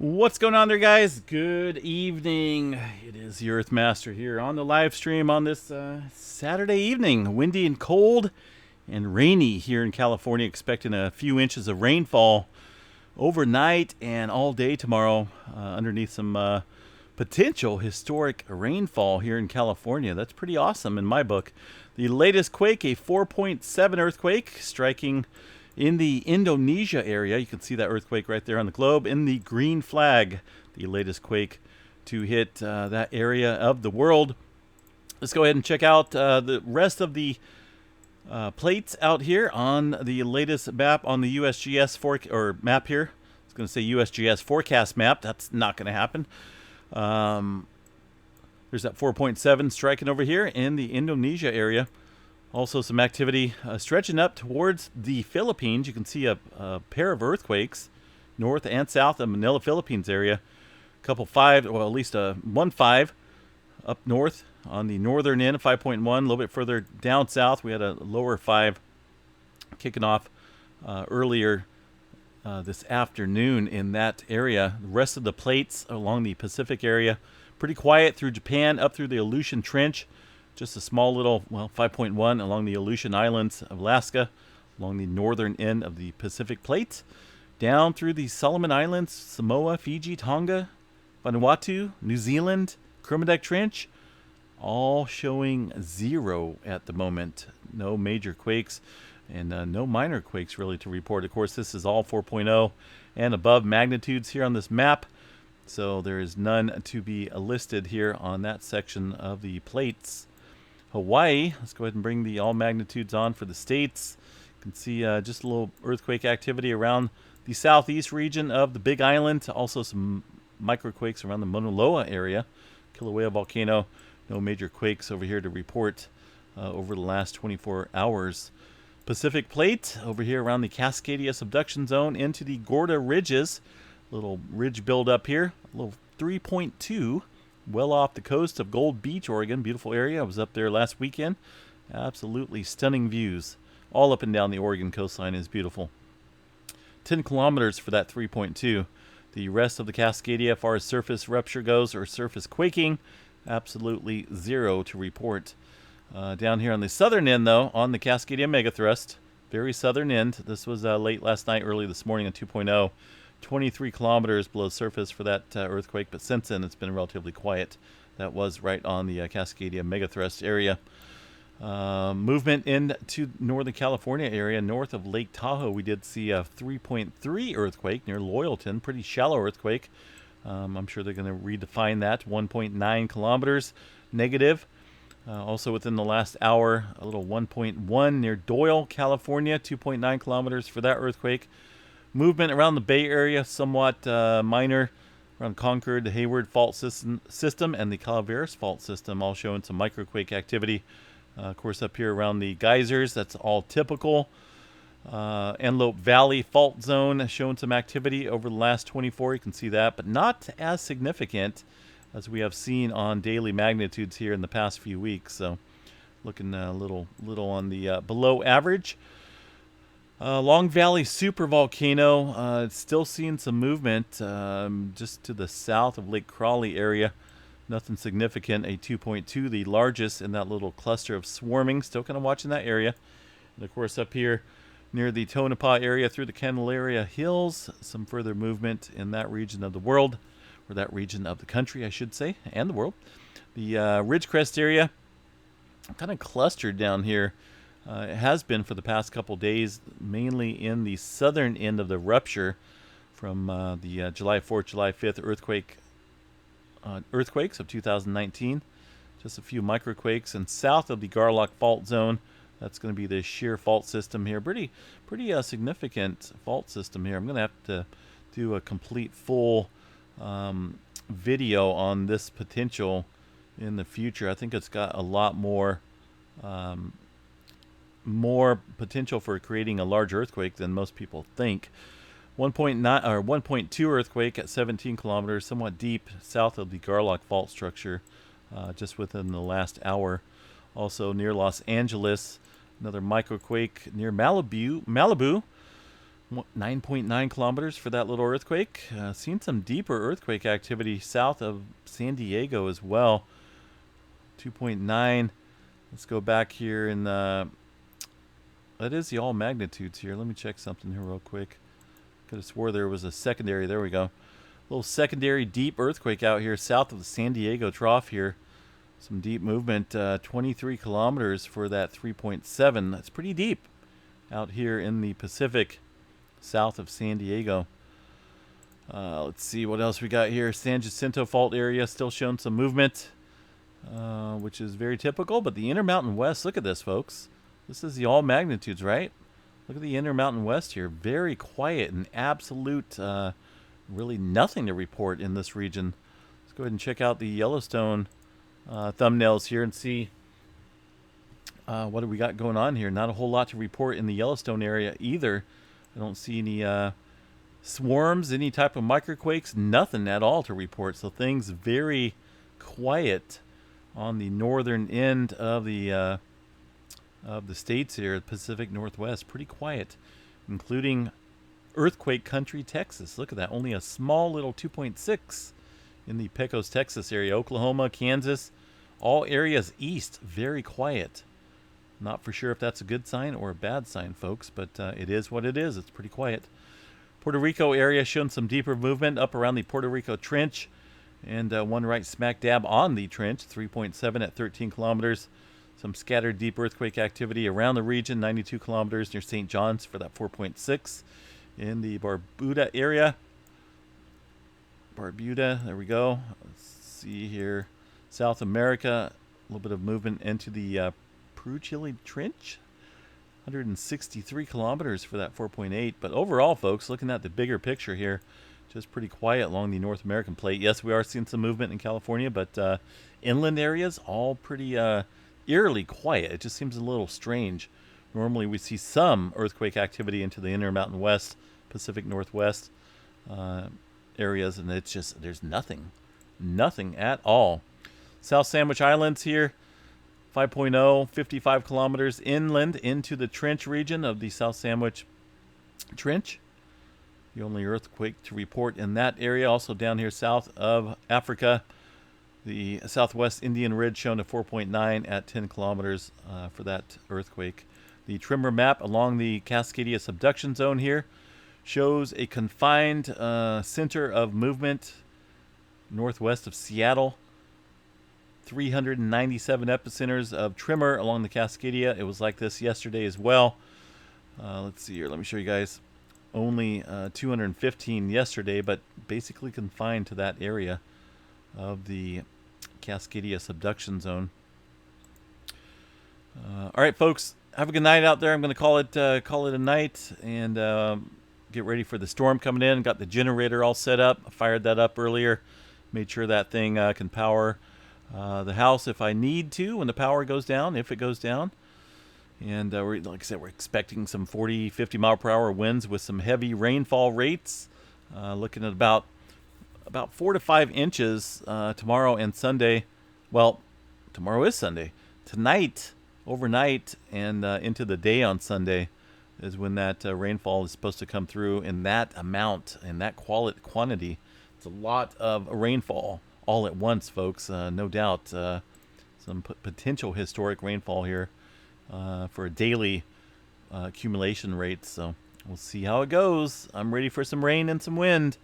What's going on there, guys? Good evening. It is your Earthmaster here on the live stream on this Saturday evening. Windy and cold and rainy here in California. Expecting a few inches of rainfall overnight and all day tomorrow underneath some potential historic rainfall here in California. That's pretty awesome in my book. The latest quake, a 4.7 earthquake, striking in the Indonesia area. You can see that earthquake right there on the globe in the green flag, the latest quake to hit that area of the world. Let's go ahead and check out the rest of the plates out here on the latest map on the USGS map here. I was going to say USGS forecast map. That's not going to happen. There's that 4.7 striking over here in the Indonesia area. Also some activity stretching up towards the Philippines. You can see a pair of earthquakes north and south of Manila, Philippines area. A couple five, well, at least a 1.5 up north on the northern end, 5.1. A little bit further down south, we had a lower 5 kicking off earlier this afternoon in that area. The rest of the plates along the Pacific area, pretty quiet through Japan, up through the Aleutian Trench. Just a small little, 5.1 along the Aleutian Islands of Alaska, along the northern end of the Pacific Plate, down through the Solomon Islands, Samoa, Fiji, Tonga, Vanuatu, New Zealand, Kermadec Trench, all showing 0 at the moment. No major quakes and no minor quakes really to report. Of course, this is all 4.0 and above magnitudes here on this map, so there is none to be listed here on that section of the plates. Hawaii, let's go ahead and bring the all magnitudes on for the states. You can see just a little earthquake activity around the southeast region of the Big Island. Also some microquakes around the Mauna Loa area. Kilauea volcano. No major quakes over here to report over the last 24 hours. Pacific Plate over here around the Cascadia subduction zone into the Gorda Ridges. Little ridge buildup here. A little 3.2. Well off the coast of Gold Beach, Oregon. Beautiful area. I was up there last weekend. Absolutely stunning views. All up and down the Oregon coastline is beautiful. 10 kilometers for that 3.2. The rest of the Cascadia, as far as surface rupture goes, or surface quaking, absolutely 0 to report. Down here on the southern end, though, on the Cascadia megathrust, very southern end. This was late last night, early this morning at 2.0. 23 kilometers below surface for that earthquake, but since then it's been relatively quiet. That was right on the Cascadia megathrust area. Movement into Northern California area, north of Lake Tahoe. We did see a 3.3 earthquake near Loyalton, pretty shallow earthquake. I'm sure they're going to redefine that. 1.9 kilometers negative. Also within the last hour, a little 1.1 near Doyle, California, 2.9 kilometers for that earthquake. Movement around the Bay Area, somewhat minor, around Concord, the Hayward fault system, and the Calaveras fault system, all showing some microquake activity. Of course, up here around the geysers, that's all typical. Antelope Valley fault zone showing some activity over the last 24. You can see that, but not as significant as we have seen on daily magnitudes here in the past few weeks. So, looking a little on the below average. Long Valley supervolcano, still seeing some movement just to the south of Lake Crawley area. Nothing significant. A 2.2, the largest in that little cluster of swarming. Still kind of watching that area. And of course, up here near the Tonopah area through the Candelaria Hills, some further movement in that region of the world, or that region of the country, I should say, and the world. The Ridgecrest area, kind of clustered down here. It has been for the past couple days, mainly in the southern end of the rupture from the July 4th, July 5th earthquakes of 2019. Just a few microquakes, and south of the Garlock fault zone, that's going to be the shear fault system here. Pretty significant fault system here. I'm going to have to do a complete full video on this potential in the future. I think it's got a lot more potential for creating a large earthquake than most people think. 1.9 or 1.2 earthquake at 17 kilometers, somewhat deep south of the Garlock fault structure, just within the last hour. Also near Los Angeles, another microquake near Malibu, 9.9 kilometers for that little earthquake. Seen some deeper earthquake activity south of San Diego as well. 2.9. Let's go back here and that is the all magnitudes here. Let me check something here real quick. Could have swore there was a secondary. There we go. Little secondary deep earthquake out here south of the San Diego Trough here. Some deep movement, 23 kilometers for that 3.7. That's pretty deep out here in the Pacific south of San Diego. Let's see what else we got here. San Jacinto Fault area still showing some movement, which is very typical. But the Intermountain West, look at this, folks. This is the all magnitudes, right? Look at the Intermountain West here. Very quiet and absolute, really nothing to report in this region. Let's go ahead and check out the Yellowstone thumbnails here and see what do we got going on here. Not a whole lot to report in the Yellowstone area either. I don't see any swarms, any type of microquakes, nothing at all to report. So things very quiet on the northern end of the states here, the Pacific Northwest. Pretty quiet, including earthquake country Texas. Look at that, only a small little 2.6 in the Pecos, Texas area. Oklahoma, Kansas, all areas east, very quiet. Not for sure if that's a good sign or a bad sign, folks, but it is what it is. It's pretty quiet. Puerto Rico area showing some deeper movement up around the Puerto Rico Trench, and one right smack dab on the trench, 3.7 at 13 kilometers. Some scattered deep earthquake activity around the region, 92 kilometers near St. John's for that 4.6 in the Barbuda area. Barbuda, there we go. Let's see here. South America, a little bit of movement into the Peru Chile Trench. 163 kilometers for that 4.8. But overall, folks, looking at the bigger picture here, just pretty quiet along the North American plate. Yes, we are seeing some movement in California, but inland areas, all pretty eerily quiet. It just seems a little strange. Normally we see some earthquake activity into the Intermountain West, Pacific Northwest areas, and it's just, there's nothing at all. South Sandwich Islands here, 5.0, 55 kilometers inland into the Trench region of the South Sandwich Trench. The only earthquake to report in that area. Also down here south of Africa, the Southwest Indian Ridge shown at 4.9 at 10 kilometers for that earthquake. The tremor map along the Cascadia subduction zone here shows a confined center of movement northwest of Seattle. 397 epicenters of tremor along the Cascadia. It was like this yesterday as well. Let's see here. Let me show you guys. Only 215 yesterday, but basically confined to that area of the Cascadia subduction zone. All right, folks. Have a good night out there. I'm going to call it a night and get ready for the storm coming in. Got the generator all set up. I fired that up earlier. Made sure that thing can power the house if I need to when the power goes down, if it goes down. And like I said, we're expecting some 40, 50 mile per hour winds with some heavy rainfall rates. Looking at about 4 to 5 inches tomorrow and Sunday. Well, tomorrow is Sunday. Tonight, overnight, and into the day on Sunday is when that rainfall is supposed to come through in that amount and that quantity. It's a lot of rainfall all at once, folks. No doubt some potential historic rainfall here for a daily accumulation rate. So we'll see how it goes. I'm ready for some rain and some wind.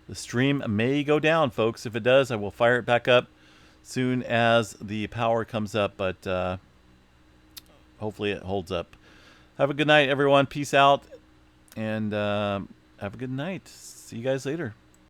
The stream may go down, folks. If it does, I will fire it back up soon as the power comes up, but hopefully it holds up. Have a good night, everyone. Peace out, and have a good night. See you guys later.